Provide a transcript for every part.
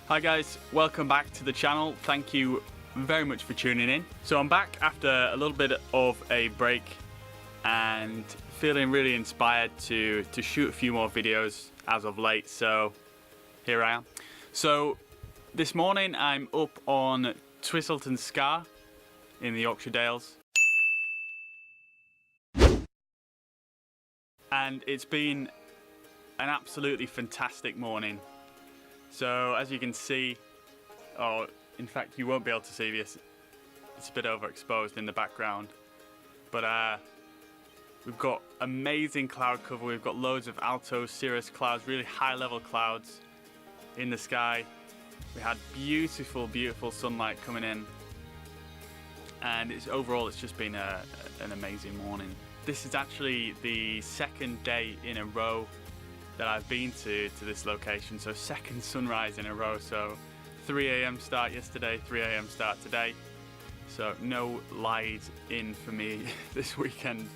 Hi guys, welcome back to the channel. Thank you very much for tuning in. So I'm back after a little bit of a break and feeling really inspired to shoot a few more videos as of late, so here I am. So this morning I'm up on Twistleton Scar in the Yorkshire Dales. And it's been an absolutely fantastic morning. So as you can see, or in fact you won't be able to see this, it's a bit overexposed in the background, but we've got amazing cloud cover. We've got loads of alto cirrus clouds, really high level clouds in the sky. We had beautiful sunlight coming in, and overall it's just been an amazing morning. This is actually the second day in a row that I've been to this location, so second sunrise in a row. So 3 a.m. start yesterday, 3 a.m. start today, so no lies in for me this weekend,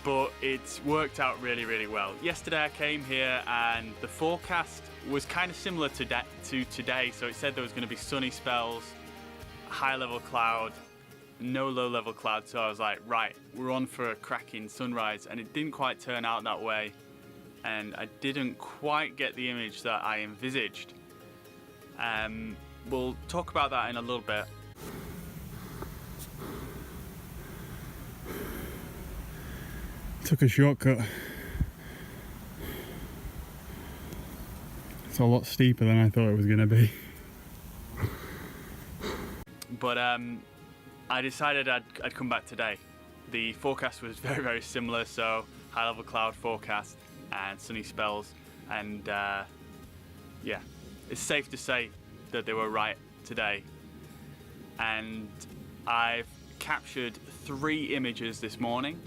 but it's worked out really well. Yesterday I came here and the forecast was kind of similar to today, so it said there was going to be sunny spells, high level cloud, no low level cloud, so I was like, right, we're on for a cracking sunrise, and it didn't quite turn out that way. And I didn't quite get the image that I envisaged. We'll talk about that in a little bit. Took a shortcut. It's a lot steeper than I thought it was going to be. But I decided I'd come back today. The forecast was very similar, so high level cloud forecast and sunny spells, and yeah, it's safe to say that they were right today. And I've captured 3 images this morning,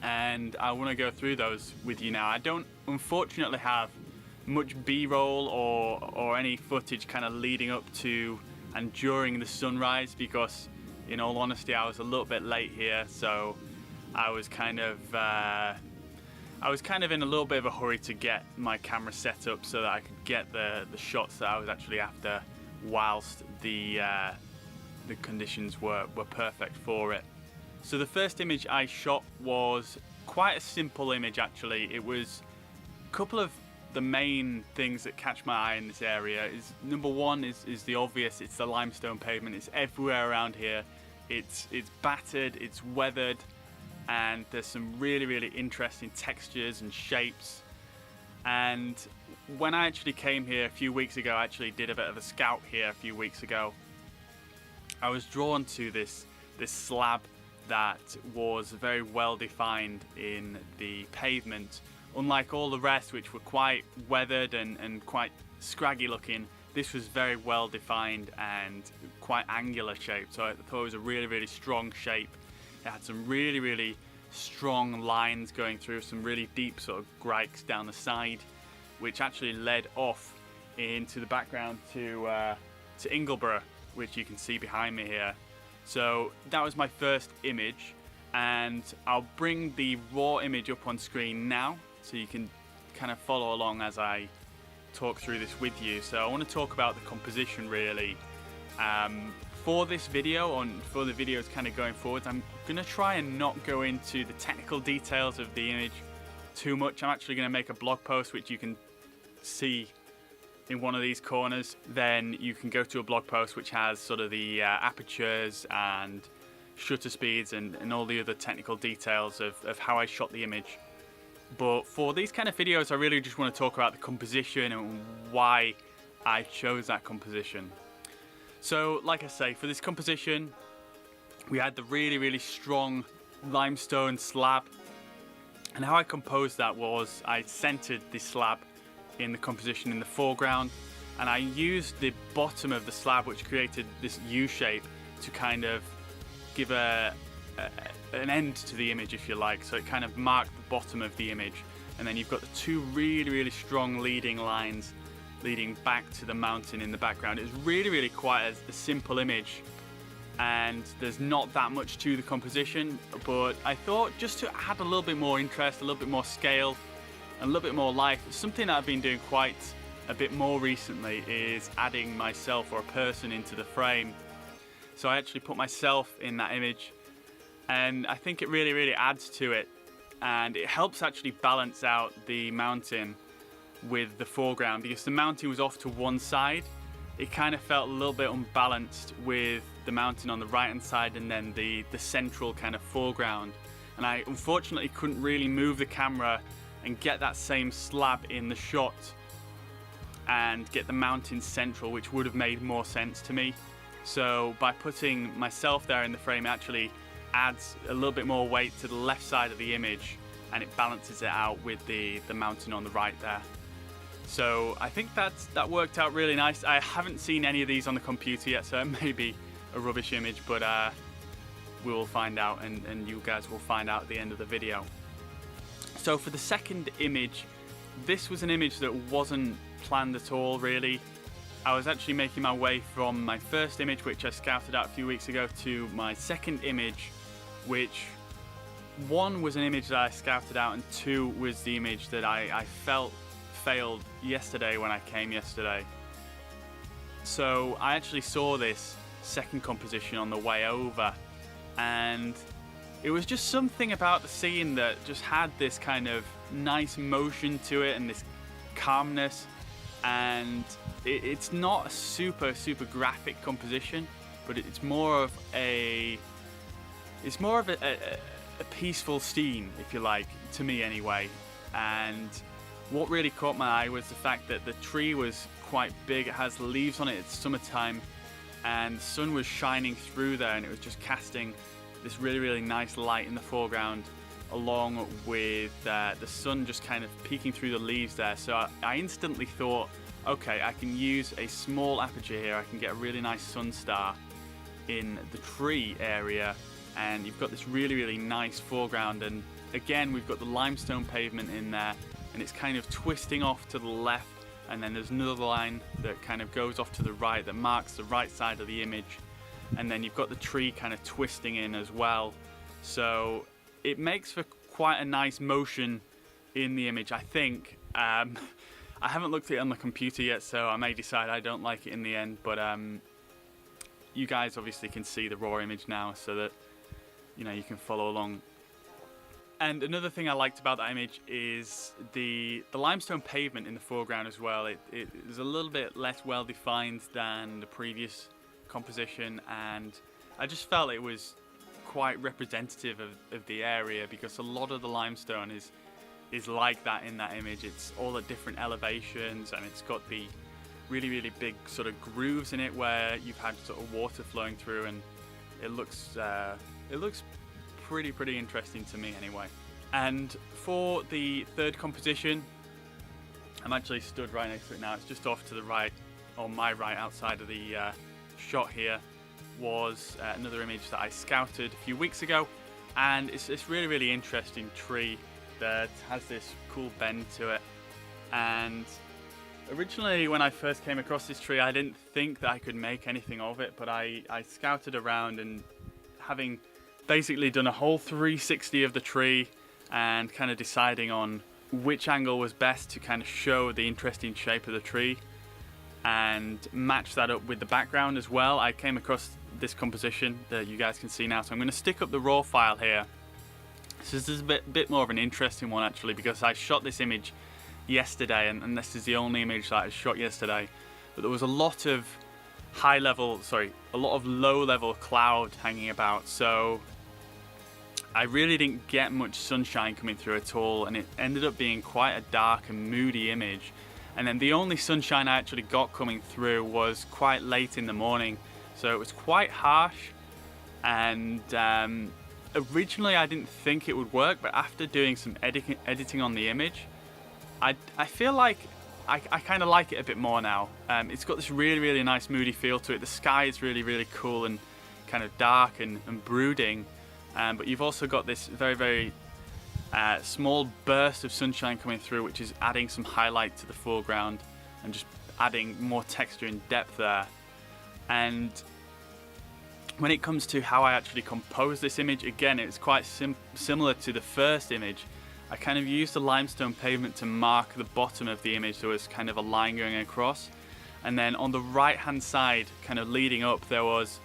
and I want to go through those with you now. I don't unfortunately have much B-roll or any footage kind of leading up to and during the sunrise, because in all honesty I was a little bit late here, so I was kind of in a little bit of a hurry to get my camera set up so that I could get the shots that I was actually after whilst the conditions were perfect for it. So the first image I shot was quite a simple image actually. It was a couple of the main things that catch my eye in this area. Is number one is the obvious. It's the limestone pavement. It's everywhere around here. It's battered, it's weathered, and there's some really interesting textures and shapes. And when I actually came here a few weeks ago, I actually did a bit of a scout here a few weeks ago, I was drawn to this slab that was very well defined in the pavement. Unlike all the rest, which were quite weathered and quite scraggy looking, this was very well defined and quite angular shaped. So I thought it was a really strong shape. It had some really strong lines going through, some really deep sort of grikes down the side, which actually led off into the background to Ingleborough, which you can see behind me here. So that was my first image, and I'll bring the raw image up on screen now so you can kind of follow along as I talk through this with you. So I want to talk about the composition really. For this video, and for the videos kind of going forward, I'm going to try and not go into the technical details of the image too much. I'm actually going to make a blog post which you can see in one of these corners. Then you can go to a blog post which has sort of the apertures and shutter speeds and all the other technical details of how I shot the image. But for these kind of videos, I really just want to talk about the composition and why I chose that composition. So like I say, for this composition we had the really strong limestone slab, and how I composed that was I centered the slab in the composition in the foreground, and I used the bottom of the slab, which created this U shape, to kind of give an end to the image, if you like. So it kind of marked the bottom of the image, and then you've got the 2 really strong leading lines leading back to the mountain in the background. It's really quite a simple image, and there's not that much to the composition, but I thought just to add a little bit more interest, a little bit more scale, and a little bit more life, it's something that I've been doing quite a bit more recently is adding myself or a person into the frame. So I actually put myself in that image, and I think it really adds to it, and it helps actually balance out the mountain with the foreground, because the mountain was off to one side. It kind of felt a little bit unbalanced with the mountain on the right hand side and then the central kind of foreground, and I unfortunately couldn't really move the camera and get that same slab in the shot and get the mountain central, which would have made more sense to me. So by putting myself there in the frame, it actually adds a little bit more weight to the left side of the image, and it balances it out with the mountain on the right there. So I think that worked out really nice. I haven't seen any of these on the computer yet, so it may be a rubbish image, but we will find out, and you guys will find out at the end of the video. So for the second image, this was an image that wasn't planned at all, really. I was actually making my way from my first image, which I scouted out a few weeks ago, to my second image, which one was an image that I scouted out, and two was the image that I felt failed yesterday when I came yesterday. So I actually saw this second composition on the way over, and it was just something about the scene that just had this kind of nice motion to it and this calmness, and it's not a super graphic composition, but it's more of a peaceful scene, if you like, to me anyway. And what really caught my eye was the fact that the tree was quite big. It has leaves on it. It's summertime, and the sun was shining through there, and it was just casting this really nice light in the foreground, along with the sun just kind of peeking through the leaves there. So I instantly thought, okay, I can use a small aperture here. I can get a really nice sun star in the tree area, and you've got this really nice foreground. And again, we've got the limestone pavement in there, and it's kind of twisting off to the left, and then there's another line that kind of goes off to the right that marks the right side of the image, and then you've got the tree kind of twisting in as well. So it makes for quite a nice motion in the image, I think. I haven't looked at it on the computer yet, so I may decide I don't like it in the end, but you guys obviously can see the raw image now, so that you can follow along. And another thing I liked about that image is the limestone pavement in the foreground as well. It is a little bit less well defined than the previous composition, and I just felt it was quite representative of the area, because a lot of the limestone is like that in that image. It's all at different elevations, and it's got the really big sort of grooves in it where you've had sort of water flowing through, and it looks pretty interesting to me anyway. And for the third composition, I'm actually stood right next to it now. It's just off to the right, on my right, outside of the shot here, was another image that I scouted a few weeks ago, and it's this really interesting tree that has this cool bend to it. And originally, when I first came across this tree, I didn't think that I could make anything of it, but I scouted around, and having basically done a whole 360 of the tree and kind of deciding on which angle was best to kind of show the interesting shape of the tree and match that up with the background as well, I came across this composition that you guys can see now. So I'm going to stick up the raw file here. So this is a bit more of an interesting one actually, because I shot this image yesterday, and this is the only image that I shot yesterday, but there was a lot of low-level cloud hanging about, so I really didn't get much sunshine coming through at all, and it ended up being quite a dark and moody image. And then the only sunshine I actually got coming through was quite late in the morning, so it was quite harsh. And originally I didn't think it would work, but after doing some editing on the image, I feel like I kind of like it a bit more now. It's got this really nice moody feel to it. The sky is really cool and kind of dark and brooding, but you've also got this very small burst of sunshine coming through, which is adding some highlight to the foreground and just adding more texture and depth there. And when it comes to how I actually composed this image, again, it's quite similar to the first image. I kind of used the limestone pavement to mark the bottom of the image. There was kind of a line going across, and then on the right hand side, kind of leading up, there was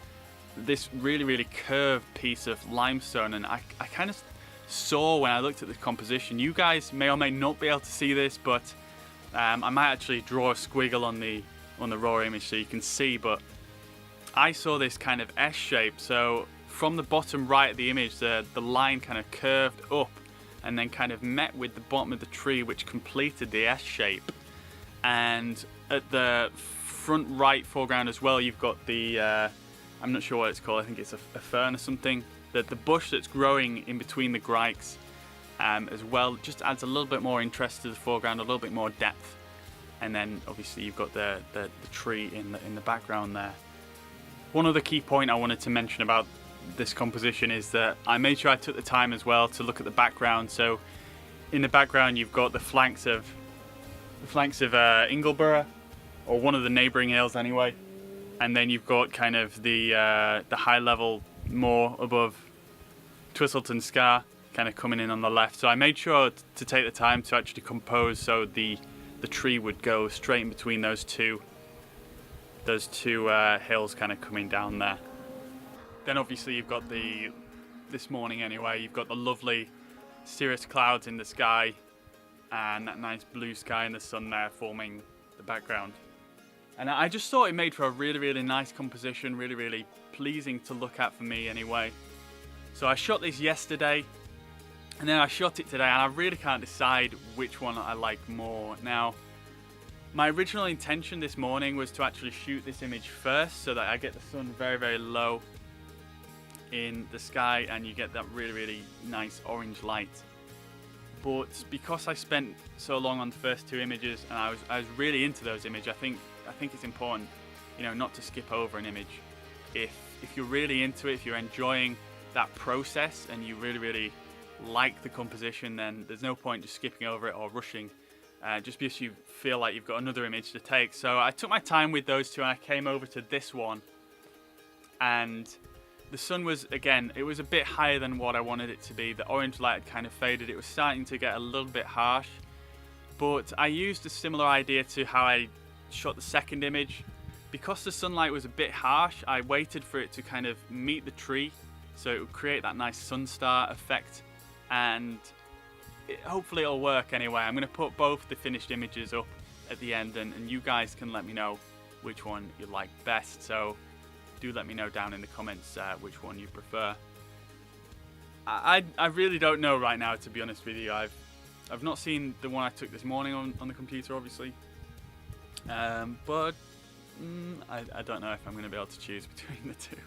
this really curved piece of limestone. And I kind of saw when I looked at the composition, you guys may or may not be able to see this, but I might actually draw a squiggle on the raw image so you can see, but I saw this kind of S shape. So from the bottom right of the image, the line kind of curved up and then kind of met with the bottom of the tree, which completed the S shape. And at the front right foreground as well, you've got the I'm not sure what it's called, I think it's a fern or something, the bush that's growing in between the grikes as well, just adds a little bit more interest to the foreground, a little bit more depth. And then obviously you've got the tree in the background there. One other key point I wanted to mention about this composition is that I made sure I took the time as well to look at the background. So in the background you've got the flanks of Ingleborough, or one of the neighbouring hills anyway, and then you've got kind of the high level more above Twistleton Scar kind of coming in on the left. So I made sure to take the time to actually compose so the tree would go straight in between those two hills kind of coming down there. Then obviously you've got this morning anyway, you've got the lovely cirrus clouds in the sky and that nice blue sky in the sun there forming the background. And I just thought it made for a really nice composition, really pleasing to look at for me anyway. So I shot this yesterday and then I shot it today, and I really can't decide which one I like more. Now, my original intention this morning was to actually shoot this image first so that I get the sun very low in the sky and you get that really nice orange light. But because I spent so long on the first two images and I was really into those images, I think it's important, you know, not to skip over an image. If you're really into it, if you're enjoying that process and you really like the composition, then there's no point just skipping over it or rushing just because you feel like you've got another image to take. So I took my time with those two and I came over to this one, and the sun was, again, it was a bit higher than what I wanted it to be. The orange light had kind of faded. It was starting to get a little bit harsh, but I used a similar idea to how I shot the second image. Because the sunlight was a bit harsh, I waited for it to kind of meet the tree so it would create that nice sun star effect, and hopefully it'll work anyway. I'm going to put both the finished images up at the end, and you guys can let me know which one you like best. So do let me know down in the comments which one you prefer. I really don't know right now, to be honest with you. I've not seen the one I took this morning on the computer, obviously, but I don't know if I'm going to be able to choose between the two.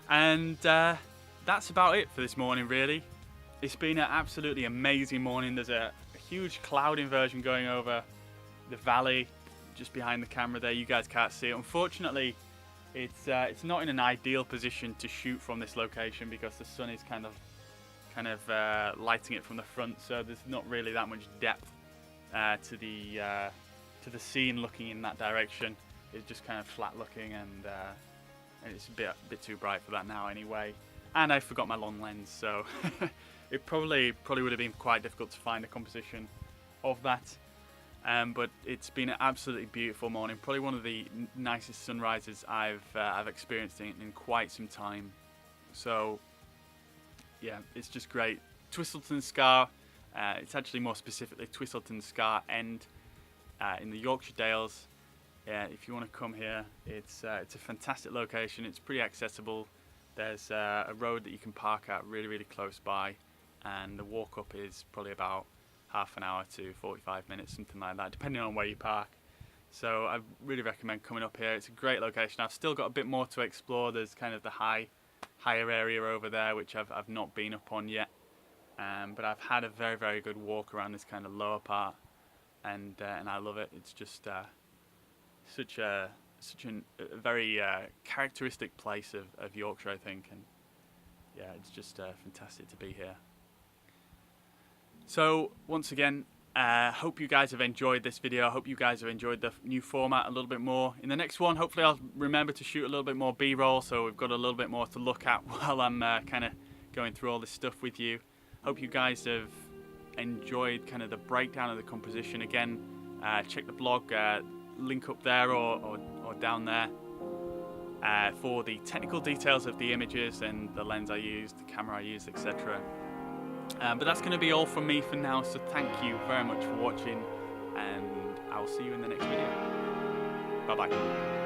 And that's about it for this morning, really. It's been an absolutely amazing morning. There's a huge cloud inversion going over the valley just behind the camera there. You guys can't see it. Unfortunately, it's not in an ideal position to shoot from this location because the sun is kind of lighting it from the front, so there's not really that much depth to the scene looking in that direction. It's just kind of flat looking, and it's a bit too bright for that now anyway. And I forgot my long lens, so it probably would have been quite difficult to find a composition of that. But it's been an absolutely beautiful morning, probably one of the nicest sunrises I've experienced in quite some time. So yeah, it's just great. Twistleton Scar, it's actually more specifically Twistleton Scar End in the Yorkshire Dales. If you want to come here, it's a fantastic location. It's pretty accessible. There's a road that you can park at really close by, and the walk up is probably about half an hour to 45 minutes, something like that, depending on where you park. So I really recommend coming up here. It's a great location. I've still got a bit more to explore. There's kind of the higher area over there, which I've not been up on yet. But I've had a very good walk around this kind of lower part, and I love it. It's just such a very characteristic place of Yorkshire, I think, and yeah, it's just fantastic to be here. So once again, hope you guys have enjoyed this video. I hope you guys have enjoyed the new format a little bit more. In the next one, hopefully I'll remember to shoot a little bit more B-roll, so we've got a little bit more to look at while I'm kind of going through all this stuff with you. Hope you guys have enjoyed kind of the breakdown of the composition. Again, check the blog, link up there or down there for the technical details of the images and the lens I used, the camera I used, etc. But that's going to be all from me for now, so thank you very much for watching, and I'll see you in the next video. Bye bye.